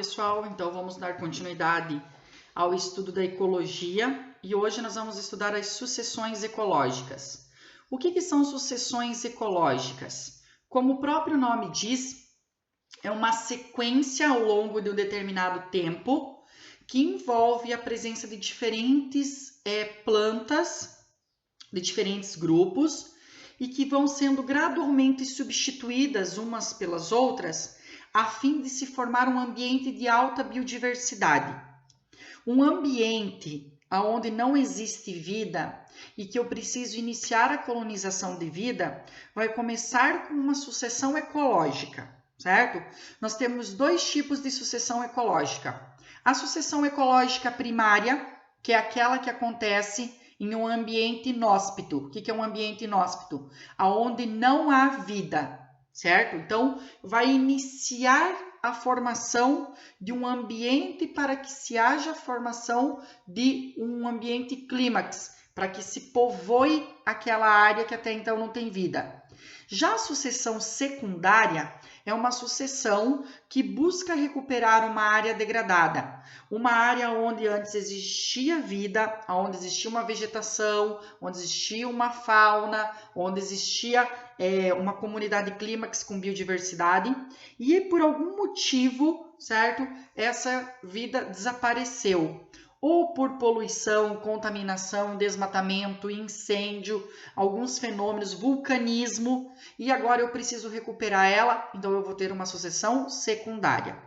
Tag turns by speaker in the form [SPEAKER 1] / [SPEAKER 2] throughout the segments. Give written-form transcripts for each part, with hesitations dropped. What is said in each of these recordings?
[SPEAKER 1] pessoal, então vamos dar continuidade ao estudo da ecologia e hoje nós vamos estudar as sucessões ecológicas. O que são sucessões ecológicas? Como o próprio nome diz, é uma sequência ao longo de um determinado tempo que envolve a presença de diferentes plantas, de diferentes grupos e que vão sendo gradualmente substituídas umas pelas outras a fim de se formar um ambiente de alta biodiversidade. Um ambiente onde não existe vida e que eu preciso iniciar a colonização de vida vai começar com uma sucessão ecológica, certo? Nós temos dois tipos de sucessão ecológica. A sucessão ecológica primária, que é aquela que acontece em um ambiente inóspito. O que é um ambiente inóspito? Onde não há vida, certo? Então, vai iniciar a formação de um ambiente para que se haja a formação de um ambiente clímax, para que se povoe aquela área que até então não tem vida. Já a sucessão secundária é uma sucessão que busca recuperar uma área degradada, uma área onde antes existia vida, onde existia uma vegetação, onde existia uma fauna, onde existia uma comunidade clímax com biodiversidade e por algum motivo, certo? Essa vida desapareceu. Ou por poluição, contaminação, desmatamento, incêndio, alguns fenômenos, vulcanismo, e agora eu preciso recuperar ela, então eu vou ter uma sucessão secundária.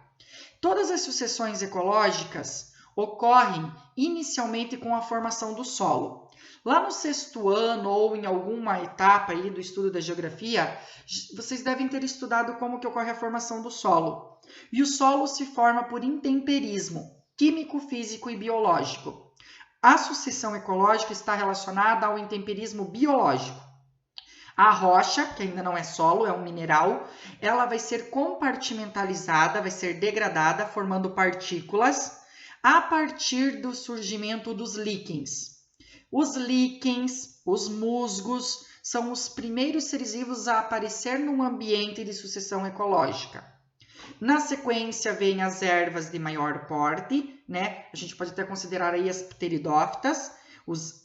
[SPEAKER 1] Todas as sucessões ecológicas ocorrem inicialmente com a formação do solo. Lá no 6º ano ou em alguma etapa aí do estudo da geografia, vocês devem ter estudado como que ocorre a formação do solo. E o solo se forma por intemperismo químico, físico e biológico. A sucessão ecológica está relacionada ao intemperismo biológico. A rocha, que ainda não é solo, é um mineral, ela vai ser compartimentalizada, vai ser degradada, formando partículas, a partir do surgimento dos líquens. Os líquens, os musgos, são os primeiros seres vivos a aparecer num ambiente de sucessão ecológica. Na sequência, vem as ervas de maior porte, né? A gente pode até considerar aí as pteridófitas, os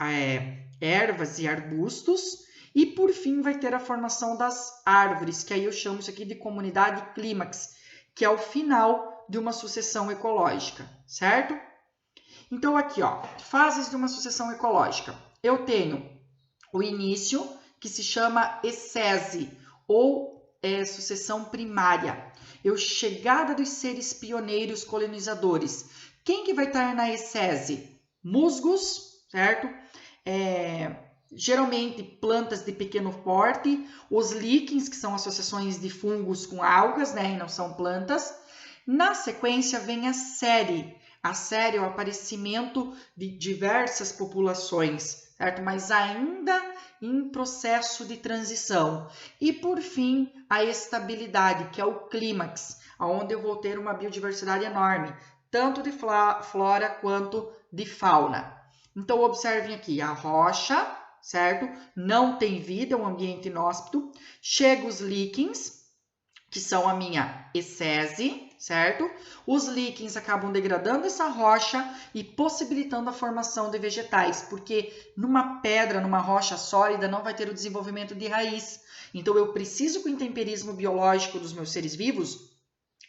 [SPEAKER 1] ervas e arbustos. E, por fim, vai ter a formação das árvores, que aí eu chamo isso aqui de comunidade clímax, que é o final de uma sucessão ecológica, certo? Então, aqui, ó, fases de uma sucessão ecológica. Eu tenho o início, que se chama ecese, ou sucessão primária. Chegada dos seres pioneiros colonizadores. Quem que vai estar na ecese? Musgos, certo? Geralmente plantas de pequeno porte, os líquens, que são associações de fungos com algas, né, e não são plantas. Na sequência vem a série. A série é o aparecimento de diversas populações, certo? Mas ainda em processo de transição. E, por fim, a estabilidade, que é o clímax, onde eu vou ter uma biodiversidade enorme, tanto de flora quanto de fauna. Então, observem aqui, a rocha, certo? Não tem vida, é um ambiente inóspito. Chega os líquens, que são a minha ecese, certo? Os líquens acabam degradando essa rocha e possibilitando a formação de vegetais, porque numa pedra, numa rocha sólida, não vai ter o desenvolvimento de raiz. Então, eu preciso que o intemperismo biológico dos meus seres vivos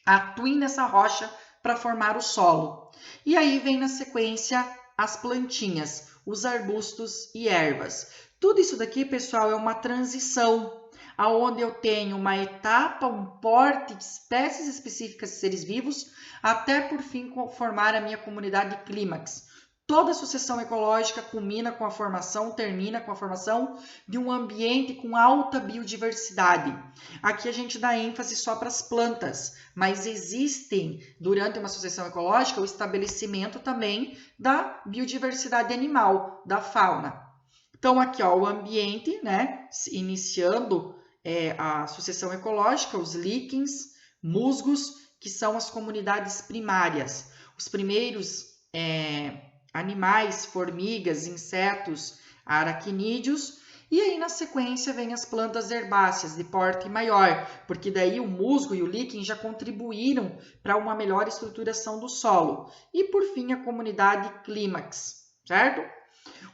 [SPEAKER 1] atue nessa rocha para formar o solo. E aí vem na sequência as plantinhas, os arbustos e ervas. Tudo isso daqui, pessoal, é uma transição, onde eu tenho uma etapa, um porte de espécies específicas de seres vivos, até por fim formar a minha comunidade clímax. Toda sucessão ecológica culmina com a formação, termina com a formação de um ambiente com alta biodiversidade. Aqui a gente dá ênfase só para as plantas, mas existem, durante uma sucessão ecológica, o estabelecimento também da biodiversidade animal, da fauna. Então, aqui, ó, o ambiente, né, iniciando a sucessão ecológica, os líquens, musgos, que são as comunidades primárias. Os primeiros animais, formigas, insetos, aracnídeos, E aí, na sequência, vem as plantas herbáceas de porte maior, porque daí o musgo e o líquen já contribuíram para uma melhor estruturação do solo. E, por fim, a comunidade clímax, certo?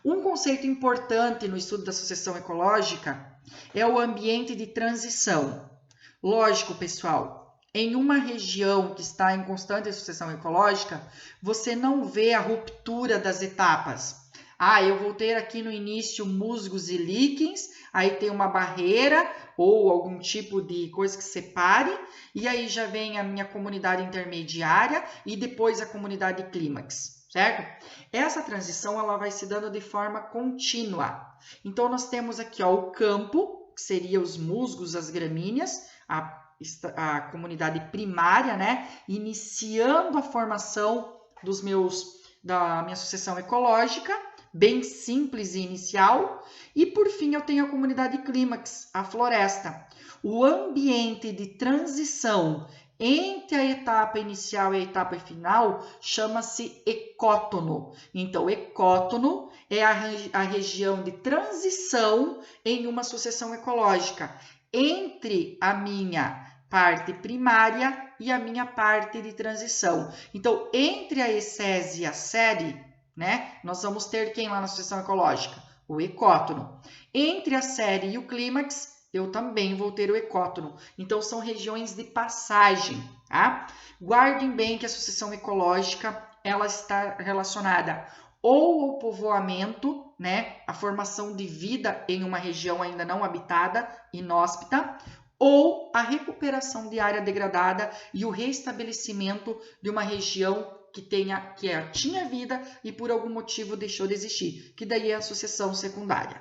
[SPEAKER 1] Um conceito importante no estudo da sucessão ecológica é o ambiente de transição. Lógico, pessoal, em uma região que está em constante sucessão ecológica, você não vê a ruptura das etapas. Eu vou ter aqui no início musgos e líquens, aí tem uma barreira ou algum tipo de coisa que separe, e aí já vem a minha comunidade intermediária e depois a comunidade clímax, certo? Essa transição ela vai se dando de forma contínua. Então, nós temos aqui o campo, que seria os musgos, as gramíneas, a comunidade primária, né? Iniciando a formação da minha sucessão ecológica, bem simples e inicial. E, por fim, eu tenho a comunidade clímax, a floresta. O ambiente de transição entre a etapa inicial e a etapa final chama-se ecótono. Então, ecótono é a região de transição em uma sucessão ecológica entre a minha parte primária e a minha parte de transição. Então, entre a ecese e a série, né, nós vamos ter quem lá na sucessão ecológica? O ecótono. Entre a série e o clímax, eu também vou ter o ecótono. Então, são regiões de passagem, tá? Guardem bem que a sucessão ecológica, ela está relacionada ou ao povoamento, né, a formação de vida em uma região ainda não habitada, inóspita, ou a recuperação de área degradada e o restabelecimento de uma região que tinha vida e por algum motivo deixou de existir, que daí é a sucessão secundária.